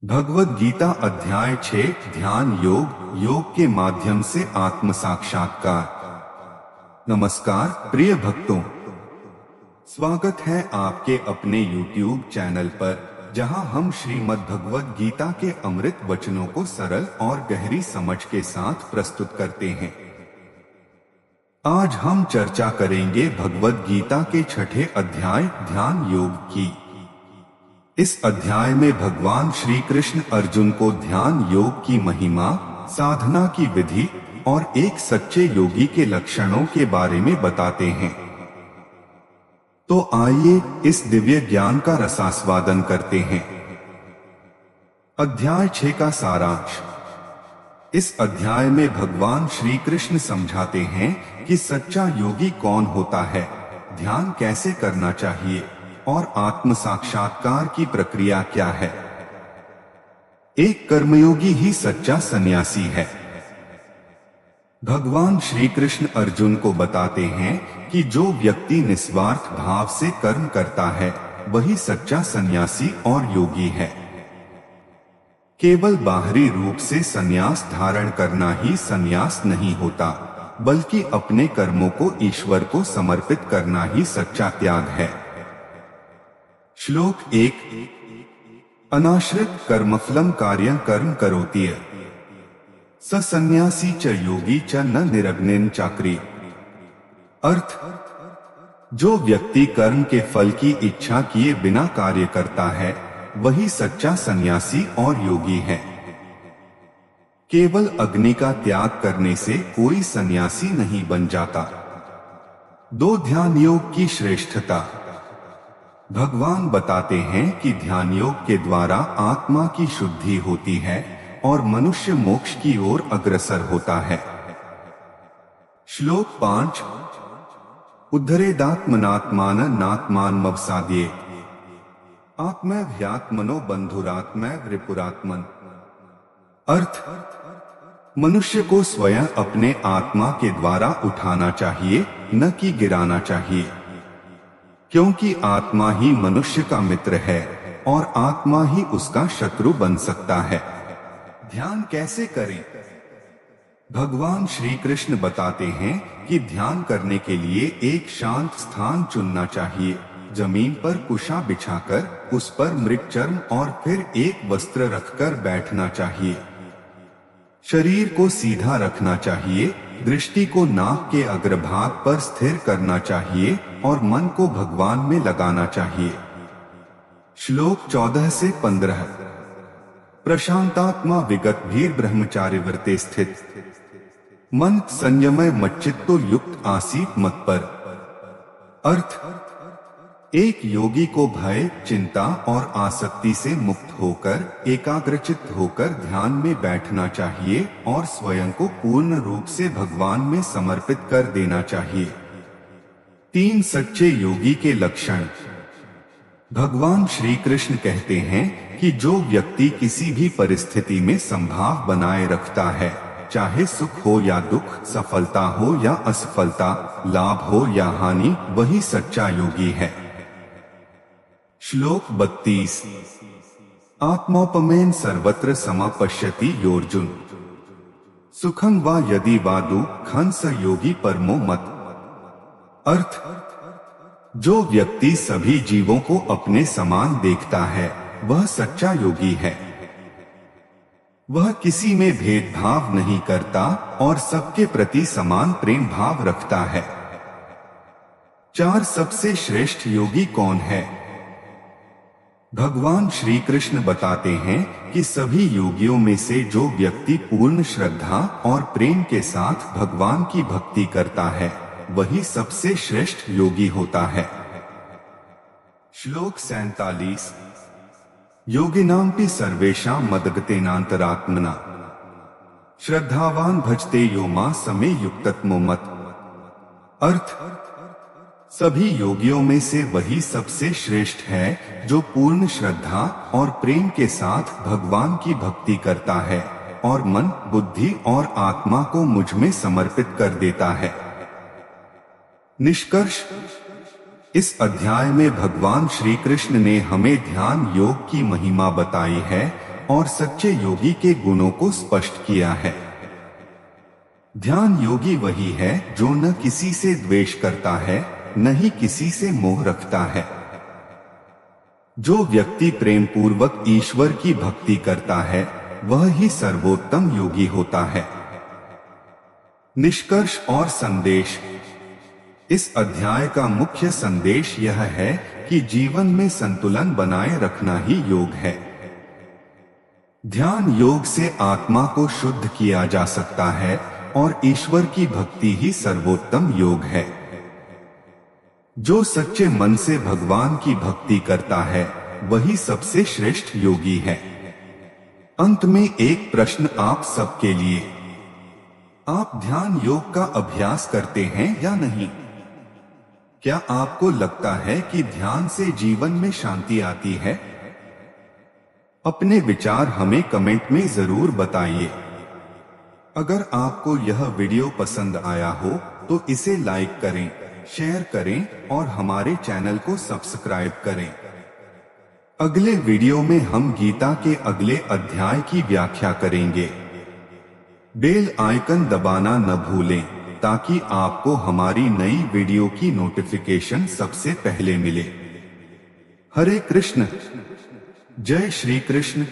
भगवद गीता अध्याय 6 ध्यान योग योग के माध्यम से आत्म साक्षात्कार। नमस्कार प्रिय भक्तों, स्वागत है आपके अपने YouTube चैनल पर, जहां हम श्रीमद् भगवद गीता के अमृत वचनों को सरल और गहरी समझ के साथ प्रस्तुत करते हैं। आज हम चर्चा करेंगे भगवद गीता के 6ठे अध्याय ध्यान योग की। इस अध्याय में भगवान श्री कृष्ण अर्जुन को ध्यान योग की महिमा, साधना की विधि और एक सच्चे योगी के लक्षणों के बारे में बताते हैं। तो आइए इस दिव्य ज्ञान का रसास्वादन करते हैं। अध्याय 6 का सारांश। इस अध्याय में भगवान श्री कृष्ण समझाते हैं कि सच्चा योगी कौन होता है, ध्यान कैसे करना चाहिए और आत्म साक्षात्कार की प्रक्रिया क्या है। एक कर्मयोगी ही सच्चा सन्यासी है। भगवान श्री कृष्ण अर्जुन को बताते हैं कि जो व्यक्ति निस्वार्थ भाव से कर्म करता है वही सच्चा सन्यासी और योगी है। केवल बाहरी रूप से सन्यास धारण करना ही सन्यास नहीं होता, बल्कि अपने कर्मों को ईश्वर को समर्पित करना ही सच्चा त्याग है। श्लोक 1। अनाश्रित कर्मफलम कार्यं कर्म करोति स सन्यासी च योगी च न निरग्निन चाक्री। अर्थ, जो व्यक्ति कर्म के फल की इच्छा किए बिना कार्य करता है वही सच्चा सन्यासी और योगी है। केवल अग्नि का त्याग करने से कोई सन्यासी नहीं बन जाता। 2 ध्यान योग की श्रेष्ठता। भगवान बताते हैं कि ध्यान योग के द्वारा आत्मा की शुद्धि होती है और मनुष्य मोक्ष की ओर अग्रसर होता है। श्लोक 5। उद्धरेदात्मनात्मान नात्मानमवसाद्ये आत्मैव्यात्मनो बंधुरात्मैव रिपुरात्मन। अर्थ, मनुष्य को स्वयं अपने आत्मा के द्वारा उठाना चाहिए, न कि गिराना चाहिए, क्योंकि आत्मा ही मनुष्य का मित्र है और आत्मा ही उसका शत्रु बन सकता है। ध्यान कैसे करें? भगवान श्री कृष्ण बताते हैं कि ध्यान करने के लिए एक शांत स्थान चुनना चाहिए। जमीन पर कुशा बिछाकर उस पर मृगचर्म और फिर एक वस्त्र रखकर बैठना चाहिए। शरीर को सीधा रखना चाहिए, दृष्टि को नाक के अग्रभाग पर स्थिर करना चाहिए और मन को भगवान में लगाना चाहिए। श्लोक 14 से 15। प्रशांतात्मा विगत भीर ब्रह्मचार्य व्रते स्थित मन संयमय मच्चित्तो युक्त आसीत मत पर। अर्थ, एक योगी को भय, चिंता और आसक्ति से मुक्त होकर एकाग्रचित्त होकर ध्यान में बैठना चाहिए और स्वयं को पूर्ण रूप से भगवान में समर्पित कर देना चाहिए। 3 सच्चे योगी के लक्षण। भगवान श्री कृष्ण कहते हैं कि जो व्यक्ति किसी भी परिस्थिति में संभाव बनाए रखता है, चाहे सुख हो या दुख, सफलता हो या असफलता, लाभ हो या हानि, वही सच्चा योगी है। श्लोक 32। आत्मोपमेन सर्वत्र समपश्यति योर्जुन सुखं वा यदि वा दुःखं स योगी परमो मत। अर्थ, जो व्यक्ति सभी जीवों को अपने समान देखता है वह सच्चा योगी है। वह किसी में भेदभाव नहीं करता और सबके प्रति समान प्रेम भाव रखता है। 4 सबसे श्रेष्ठ योगी कौन है? भगवान श्री कृष्ण बताते हैं कि सभी योगियों में से जो व्यक्ति पूर्ण श्रद्धा और प्रेम के साथ भगवान की भक्ति करता है वही सबसे श्रेष्ठ योगी होता है। श्लोक 47। योगिनांपि सर्वेषां मदगतेनांतरात्मना श्रद्धावान भजते यो मां समे युक्ततमो मत। अर्थ, सभी योगियों में से वही सबसे श्रेष्ठ है जो पूर्ण श्रद्धा और प्रेम के साथ भगवान की भक्ति करता है और मन, बुद्धि और आत्मा को मुझ में समर्पित कर देता है। निष्कर्ष। इस अध्याय में भगवान श्री कृष्ण ने हमें ध्यान योग की महिमा बताई है और सच्चे योगी के गुणों को स्पष्ट किया है। ध्यान योगी वही है जो न किसी से द्वेष करता है, न ही किसी से मोह रखता है। जो व्यक्ति प्रेम पूर्वक ईश्वर की भक्ति करता है, वह ही सर्वोत्तम योगी होता है। निष्कर्ष और संदेश। इस अध्याय का मुख्य संदेश यह है कि जीवन में संतुलन बनाए रखना ही योग है। ध्यान योग से आत्मा को शुद्ध किया जा सकता है और ईश्वर की भक्ति ही सर्वोत्तम योग है। जो सच्चे मन से भगवान की भक्ति करता है, वही सबसे श्रेष्ठ योगी है। अंत में एक प्रश्न आप सबके लिए। आप ध्यान योग का अभ्यास करते हैं या नहीं? क्या आपको लगता है कि ध्यान से जीवन में शांति आती है? अपने विचार हमें कमेंट में जरूर बताइए। अगर आपको यह वीडियो पसंद आया हो तो इसे लाइक करें, शेयर करें और हमारे चैनल को सब्सक्राइब करें। अगले वीडियो में हम गीता के अगले अध्याय की व्याख्या करेंगे। बेल आइकन दबाना न भूलें ताकि आपको हमारी नई वीडियो की नोटिफिकेशन सबसे पहले मिले। हरे कृष्ण। जय श्री कृष्ण।